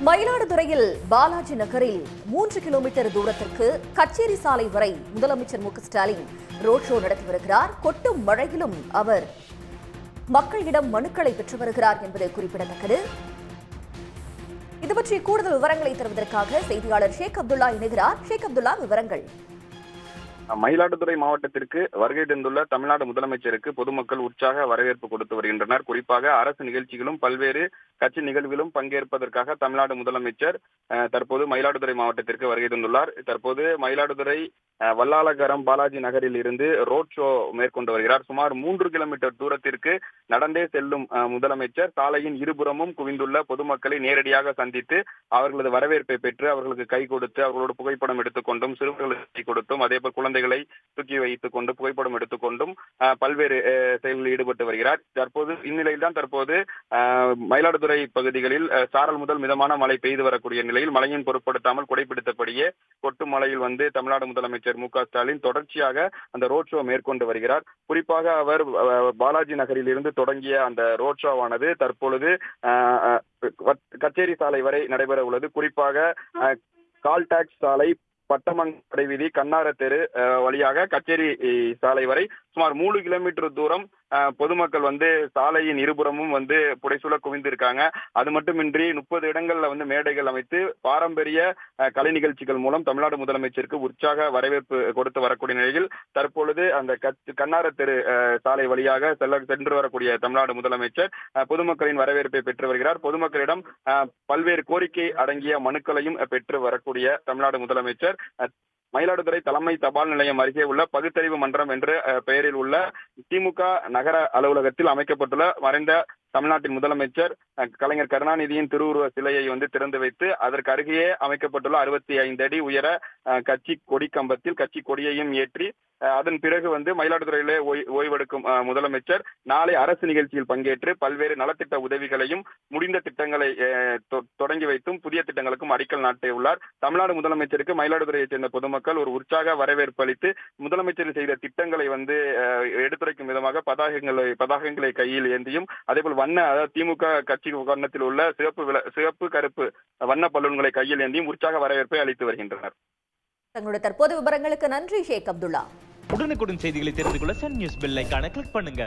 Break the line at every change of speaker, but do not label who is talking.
மயிலாடுதுறையில் பாலாஜி நகரில் 3 கிலோமீட்டர் தூரத்திற்கு கச்சேரி சாலை வரை முதலமைச்சர் மு.க.ஸ்டாலின் ரோட் ஷோ நடத்தி வருகிறார். கொட்டும் மழையிலும் அவர் மக்களிடம் மனுக்களை பெற்று வருகிறார் என்பது குறிப்பிடத்தக்கது. இதுபற்றி கூடுதல் விவரங்களை தருவதற்காக செய்தியாளர் ஷேக் அப்துல்லா இணைகிறார். ஷேக் அப்துல்லா, விவரங்கள்.
மயிலாடுதுறை மாவட்டத்திற்கு வருகை தந்துள்ள தமிழ்நாடு முதலமைச்சருக்கு பொதுமக்கள் உற்சாக வரவேற்பு கொடுத்து வருகின்றனர். குறிப்பாக அரசு நிகழ்ச்சிகளும் பல்வேறு கட்சி நிகழ்வுகளும் பங்கேற்பதற்காக தமிழ்நாடு முதலமைச்சர் தற்போது மயிலாடுதுறை மாவட்டத்திற்கு வருகை தந்துள்ளார். தற்போது மயிலாடுதுறை வல்லாளகரம் பாலாஜி நகரில் இருந்து ரோட் ஷோ மேற்கொண்டு வருகிறார். சுமார் 3 கிலோமீட்டர் தூரத்திற்கு நடந்தே செல்லும் முதலமைச்சர் சாலையின் இருபுறமும் குவிந்துள்ள பொதுமக்களை நேரடியாக சந்தித்து அவர்களது வரவேற்பை பெற்று அவர்களுக்கு கை கொடுத்து அவர்களோடு புகைப்படம் எடுத்துக்கொண்டும் சிறுவர்களுக்கு கை கொடுத்தும் அதேபோல் குழந்தைகளை தூக்கி வைத்துக் கொண்டு புகைப்படம் எடுத்துக்கொண்டும் பல்வேறு செயல்களில் ஈடுபட்டு வருகிறார். தற்போது இந்நிலையில் தான் தற்போது மயிலாடுதுறை பகுதிகளில் சாரல் முதல் மிதமான மழை பெய்து வரக்கூடிய நிலையில் மழையின் பொருட்படுத்தாமல் குடைபிடித்தபடியே கொட்டும் மழையில் வந்து தமிழ்நாடு முதலமைச்சர் மு.க.ஸ்டாலின் தொடர்ச்சியாக அந்த ரோட் ஷோ மேற்கொண்டு வருகிறார். குறிப்பாக அவர் பாலாஜி நகரில் இருந்து தொடங்கிய அந்த ரோட் ஷோவானது தற்பொழுது கச்சேரி சாலை வரை நடைபெற உள்ளது. குறிப்பாக கால்டாக்ஸ் சாலை, பட்டமங்கடை வீதி, கண்ணார தெரு வழியாக கச்சேரி சாலை வரை சுமார் 3 கிலோமீட்டர் தூரம் பொதுமக்கள் வந்து சாலையின் இருபுறமும் வந்து புடைசூழ குவிந்திருக்காங்க. அது மட்டுமின்றி 30 இடங்கள்ல வந்து மேடைகள் அமைத்து பாரம்பரிய கலை நிகழ்ச்சிகள் மூலம் தமிழ்நாடு முதலமைச்சருக்கு உற்சாக வரவேற்பு கொடுத்து வரக்கூடிய நிலையில் தற்பொழுது அந்த கண்ணார தெரு சாலை வழியாக சென்று வரக்கூடிய தமிழ்நாடு முதலமைச்சர் பொதுமக்களின் வரவேற்பை பெற்று வருகிறார். பொதுமக்களிடம் பல்வேறு கோரிக்கை அடங்கிய மனுக்களையும் பெற்று வரக்கூடிய தமிழ்நாடு முதலமைச்சர் மயிலாடுதுறை தலைமை தபால் நிலையம் அருகே உள்ள பகுத்தறிவு மன்றம் என்ற பெயரில் உள்ள திமுக நகர அலுவலகத்தில் அமைக்கப்பட்டுள்ள மறைந்த தமிழ்நாட்டின் முதலமைச்சர் கலைஞர் கருணாநிதியின் திருவுருவ சிலையை வந்து திறந்து வைத்து அதற்கு அருகே அமைக்கப்பட்டுள்ள 65 அடி உயர கட்சி கொடி கம்பத்தில் கட்சி கொடியையும் ஏற்றி அதன் பிறகு வந்து மயிலாடுதுறையிலே ஓய்வெடுக்கும் முதலமைச்சர் நாளை அரசு நிகழ்ச்சியில் பங்கேற்று பல்வேறு நலத்திட்ட உதவிகளையும் முடிந்த திட்டங்களை தொடங்கி வைத்தும் புதிய திட்டங்களுக்கும் அடிக்கல் நாட்டியுள்ளார். தமிழ்நாடு முதலமைச்சருக்கு மயிலாடுதுறையைச் சேர்ந்த பொதுமக்கள் ஒரு உற்சாக வரவேற்பு அளித்து முதலமைச்சர் செய்த திட்டங்களை வந்து எடுத்துரைக்கும் விதமாக பதாகைகளை கையில் ஏந்தியும் அதேபோல் திமுக கட்சி வண்ணத்தில் உள்ள சிவப்பு கருப்பு வண்ண பலூன்களை கையில் ஏந்தியும் உற்சாக வரவேற்பை அளித்து வருகின்றனர்.
தங்களுடைய தற்போது விவரங்களுக்கு நன்றி ஷேக் அப்துல்லா.
உடனுக்குடன் செய்திகளை தெரிந்து கொள்ள சன் நியூஸ் பெல் ஐகானை கிளிக் பண்ணுங்க.